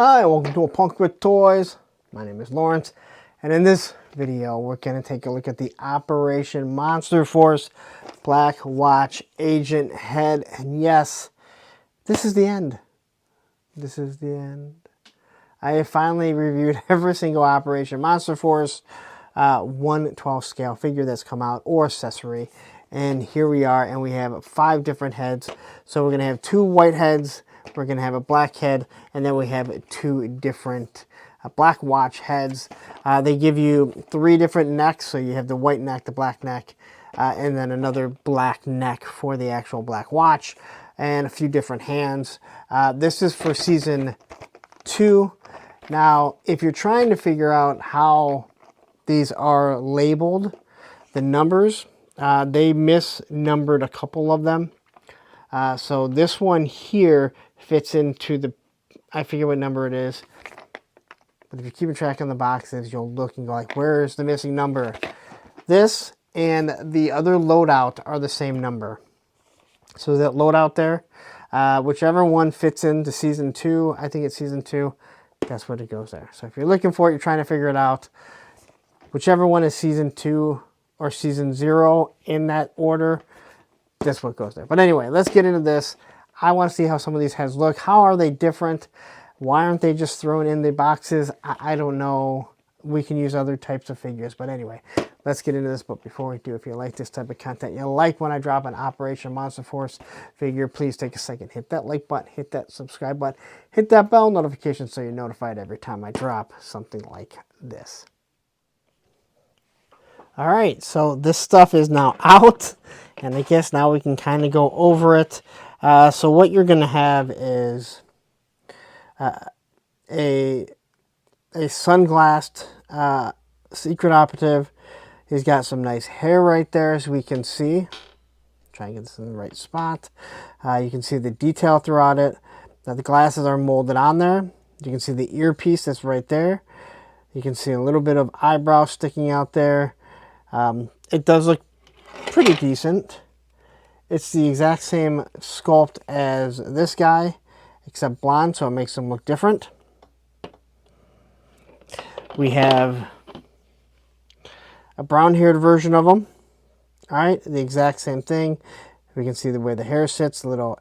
Hi, welcome to A Punk with Toys. My name is Lawrence, and in this video, we're going to take a look at the Operation Monster Force Blackwatch Agent Head. And yes, this is the end. This is the end. I have finally reviewed every single Operation Monster Force 1/12 scale figure that's come out, or accessory. And here we are, and we have 5 different heads. So we're going to have 2 white heads, we're going to have a black head, and then we have 2 different Blackwatch heads. They give you 3 different necks, so you have the white neck, the black neck, and then another black neck for the actual Blackwatch, and a few different hands. This is for Season 2. Now, if you're trying to figure out how these are labeled, the numbers, they misnumbered a couple of them. So this one here fits into the, I forget what number it is, but if you're keeping track on the boxes, you'll look and go like, where's the missing number? This and the other loadout are the same number. So that loadout there, whichever one fits into Season 2, I think it's Season 2, that's what it goes there. So if you're looking for it, you're trying to figure it out, whichever one is Season 2 or Season 0 in that order, that's what goes there. But anyway, let's get into this. I want to see how some of these heads look. How are they different? Why aren't they just thrown in the boxes? I don't know. We can use other types of figures. But anyway, let's get into this. But before we do, if you like this type of content, you like when I drop an Operation Monster Force figure, please take a second. Hit that like button. Hit that subscribe button. Hit that bell notification so you're notified every time I drop something like this. All right, so this stuff is now out, and I guess now we can kind of go over it. So what you're going to have is a sunglassed secret operative. He's got some nice hair right there, as we can see. Try and get this in the right spot. You can see the detail throughout it. Now the glasses are molded on there. You can see the earpiece that's right there. You can see a little bit of eyebrow sticking out there. It does look pretty decent. It's the exact same sculpt as this guy, except blonde, so it makes him look different. We have a brown-haired version of him. All right, the exact same thing. We can see the way the hair sits, a little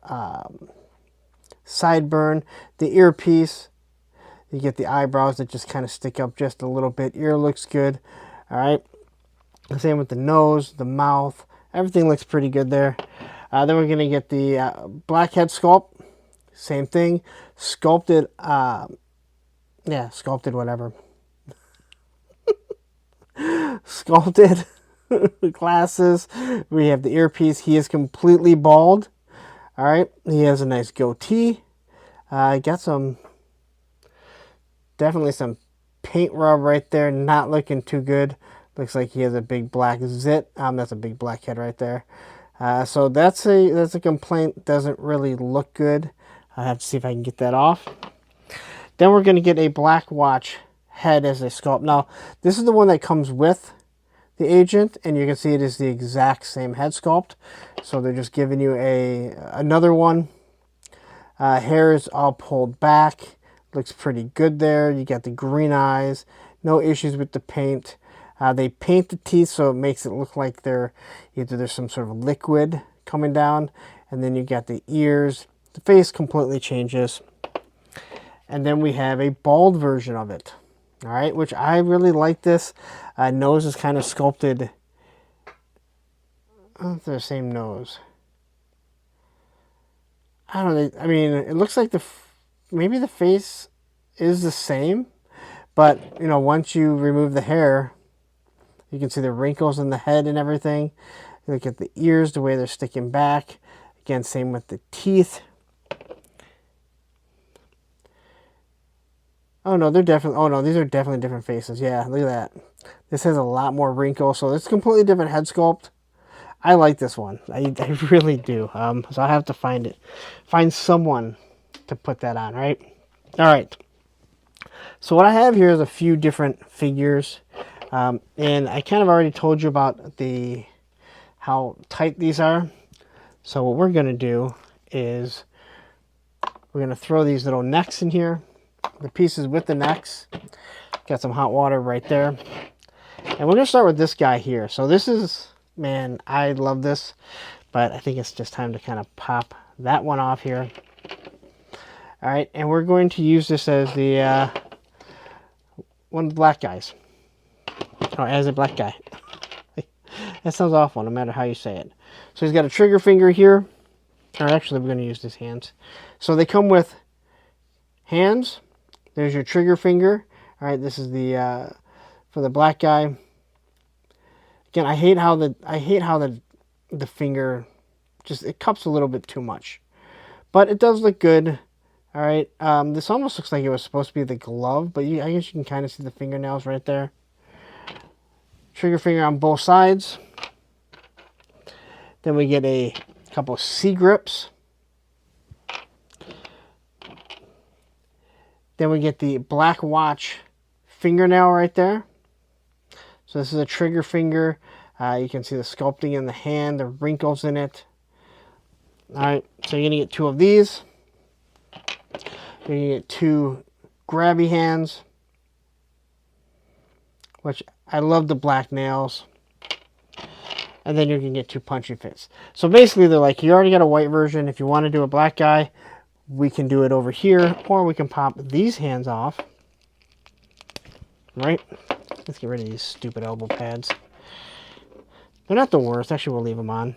sideburn. The earpiece, you get the eyebrows that just kind of stick up just a little bit. Ear looks good. All right. Same with the nose, the mouth. Everything looks pretty good there. Then we're going to get the black head sculpt. Same thing. Sculpted, sculpted whatever. Sculpted glasses. We have the earpiece. He is completely bald. All right. He has a nice goatee. Got definitely some paint rub right there. Not looking too good. Looks like he has a big black zit. That's a big black head right there. So that's a complaint. Doesn't really look good. I have to see if I can get that off. Then we're going to get a Blackwatch head as a sculpt. Now, this is the one that comes with the agent, and you can see it is the exact same head sculpt. So they're just giving you another one. Hair is all pulled back. Looks pretty good there. You got the green eyes. No issues with the paint. They paint the teeth so it makes it look like there's some sort of liquid coming down. And then you got the ears. The face completely changes. And then we have a bald version of it. All right, which I really like this. Nose is kind of sculpted. I don't know if they're the same nose. I don't know. I mean, it looks like maybe the face is the same. But, you know, once you remove the hair, you can see the wrinkles in the head and everything. You look at the ears, the way they're sticking back. Again, same with the teeth. Oh no, these are definitely different faces. Yeah, look at that. This has a lot more wrinkles, so it's a completely different head sculpt. I like this one. I really do. So I have to find someone to put that on, right? All right. So what I have here is a few different figures. And I kind of already told you about how tight these are. So what we're going to do is we're going to throw these little necks in here. the pieces with the necks. Got some hot water right there. And we're going to start with this guy here. So this is, man, I love this. But I think it's just time to kind of pop that one off here. All right, and we're going to use this as the one of the black guys. Or as a black guy. That sounds awful, no matter how you say it. So he's got a trigger finger here. Or actually, we're going to use his hands. So they come with hands. There's your trigger finger. All right, this is the for the black guy. Again, I hate how the finger just, it cups a little bit too much, but it does look good. All right, this almost looks like it was supposed to be the glove, but I guess you can kind of see the fingernails right there. Trigger finger on both sides. Then we get a couple of C grips. Then we get the Blackwatch fingernail right there. So this is a trigger finger. You can see the sculpting in the hand, the wrinkles in it. All right, so you're going to get 2 of these. You're going to get 2 grabby hands, which I love the black nails. And then you're going to get 2 punchy fits. So basically, they're like, you already got a white version. If you want to do a black guy, we can do it over here, or we can pop these hands off. Right? Let's get rid of these stupid elbow pads. They're not the worst. Actually, we'll leave them on.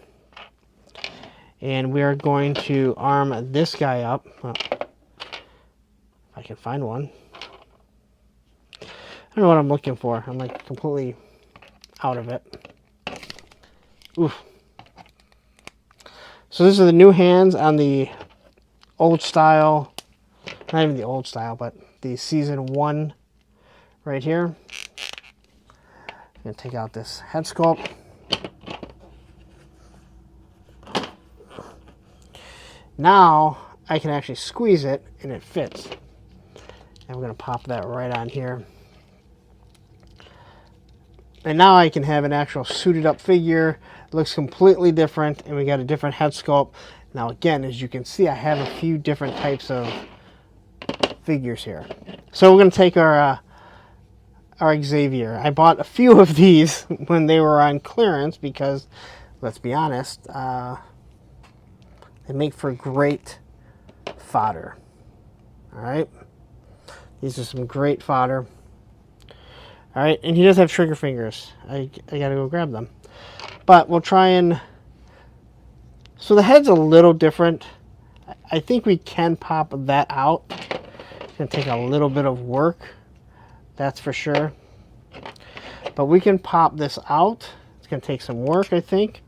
And we are going to arm this guy up. Well, if I can find one. I don't know what I'm looking for. I'm like completely out of it. Oof. So these are the new hands on the old style. Not even the old style, but the season 1 right here. I'm going to take out this head sculpt. Now I can actually squeeze it and it fits. And we're going to pop that right on here. And now I can have an actual suited up figure. It looks completely different, and we got a different head sculpt. Now again, as you can see, I have a few different types of figures here. So we're going to take our Xavier. I bought a few of these when they were on clearance because, let's be honest, they make for great fodder. All right, these are some great fodder. All right, and he does have trigger fingers. I gotta go grab them. But we'll try and... So the head's a little different. I think we can pop that out. It's gonna take a little bit of work, that's for sure. But we can pop this out. It's gonna take some work, I think.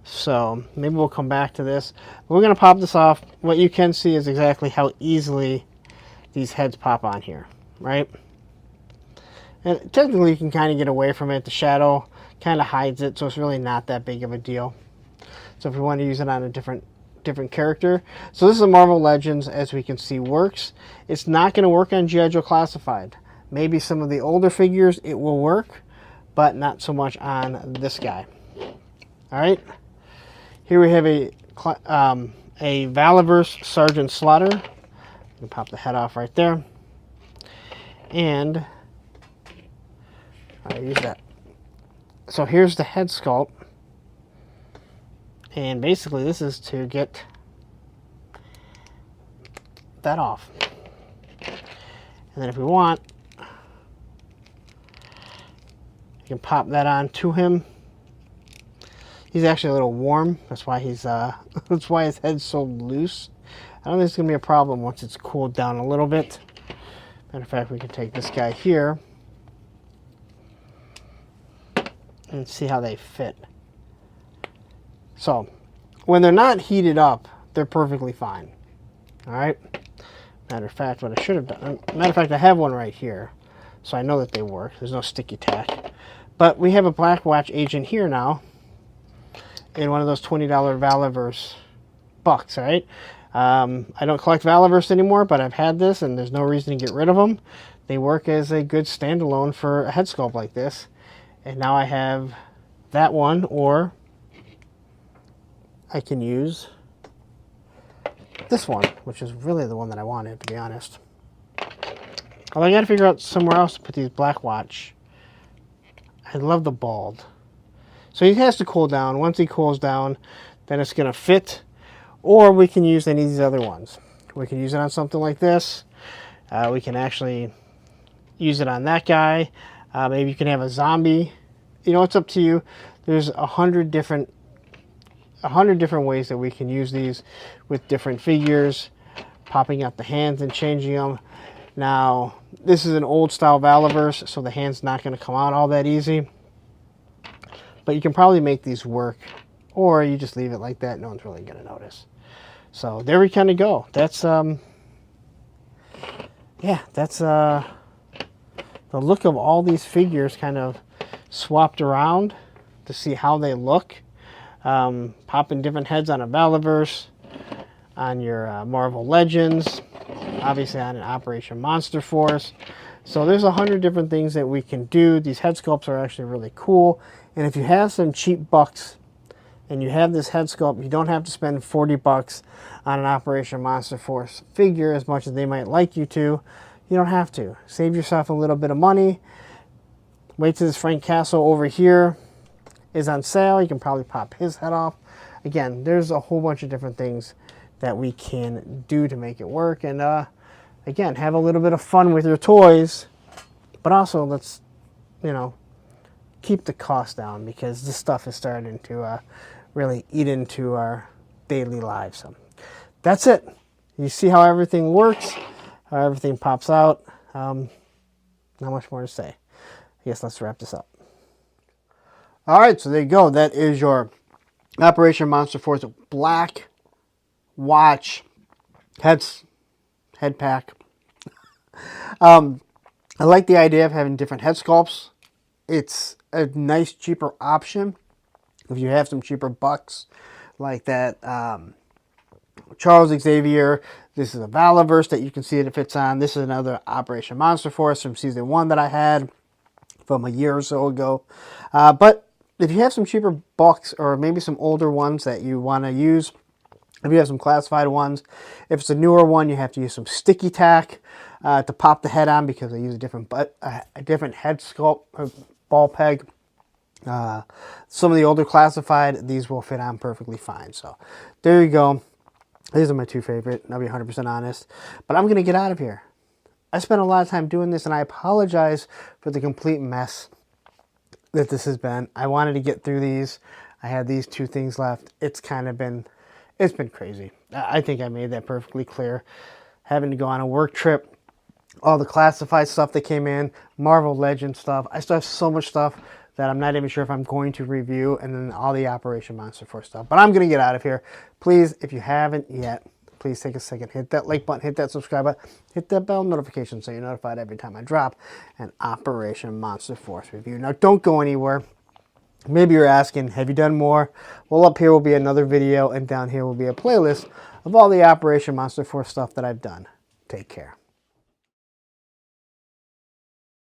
So maybe we'll come back to this. We're gonna pop this off. What you can see is exactly how easily these heads pop on here, right? And technically you can kind of get away from it. The shadow kind of hides it, so it's really not that big of a deal. So if we want to use it on a different character. So this is a Marvel Legends, as we can see, works. It's not going to work on G.I. Joe Classified. Maybe some of the older figures it will work, but not so much on this guy. All right. Here we have a Valaverse Sergeant Slaughter. You can pop the head off right there. And I use that. So here's the head sculpt. And basically this is to get that off. And then if we want, you can pop that on to him. He's actually a little warm. That's why he's that's why his head's so loose. I don't think it's gonna be a problem once it's cooled down a little bit. Matter of fact, we can take this guy here and see how they fit. So when they're not heated up, they're perfectly fine. All right. Matter of fact, what I should have done, matter of fact, I have one right here, so I know that they work. There's no sticky tack. But we have a Blackwatch Agent here now in one of those $20 Valaverse bucks, right? I don't collect Valaverse anymore, but I've had this, and there's no reason to get rid of them. They work as a good standalone for a head sculpt like this. And now I have that one, or I can use this one, which is really the one that I wanted, to be honest. Although I got to figure out somewhere else to put these Blackwatch. I love the bald. So he has to cool down. Once he cools down, then it's going to fit. Or we can use any of these other ones. We can use it on something like this. We can actually use it on that guy. Maybe you can have a zombie. You know, it's up to you. There's 100 different ways that we can use these with different figures, popping out the hands and changing them. Now, this is an old style Valaverse, so the hand's not going to come out all that easy. But you can probably make these work, or you just leave it like that. No one's really going to notice. So there we kind of go. That's yeah, that's the look of all these figures kind of swapped around to see how they look. Popping different heads on a Valaverse, on your Marvel Legends, obviously on an Operation Monster Force. So there's 100 different things that we can do. These head sculpts are actually really cool. And if you have some cheap bucks and you have this head sculpt, you don't have to spend 40 bucks on an Operation Monster Force figure as much as they might like you to. You don't have to. Save yourself a little bit of money. Wait till this Frank Castle over here is on sale. You can probably pop his head off. Again, there's a whole bunch of different things that we can do to make it work. And again, have a little bit of fun with your toys, but also let's, you know, keep the cost down, because this stuff is starting to really eat into our daily lives. So that's it. You see how everything works, how everything pops out. Not much more to say. I guess let's wrap this up. All right, so there you go. That is your Operation Monster Force Blackwatch head pack. I like the idea of having different head sculpts. It's a nice, cheaper option. If you have some cheaper bucks like that Charles Xavier, this is a Valaverse that you can see that it fits on. This is another Operation Monster Force from season 1 that I had from a year or so ago. But if you have some cheaper bucks, or maybe some older ones that you want to use, if you have some classified ones, if it's a newer one, you have to use some sticky tack to pop the head on, because I use a different head sculpt or ball peg. Some of the older classified, these will fit on perfectly fine. So there you go. These are my two favorite, I'll be 100% honest. But I'm going to get out of here. I spent a lot of time doing this, and I apologize for the complete mess that this has been. I wanted to get through these. I had these two things left. It's been crazy. I think I made that perfectly clear. Having to go on a work trip, all the classified stuff that came in, Marvel Legends stuff. I still have so much stuff that I'm not even sure if I'm going to review, and then all the Operation Monster Force stuff. But I'm going to get out of here. Please, if you haven't yet, please take a second, hit that like button, hit that subscribe button, hit that bell notification so you're notified every time I drop an Operation Monster Force review. Now, don't go anywhere. Maybe you're asking, have you done more? Well, up here will be another video, and down here will be a playlist of all the Operation Monster Force stuff that I've done. Take care.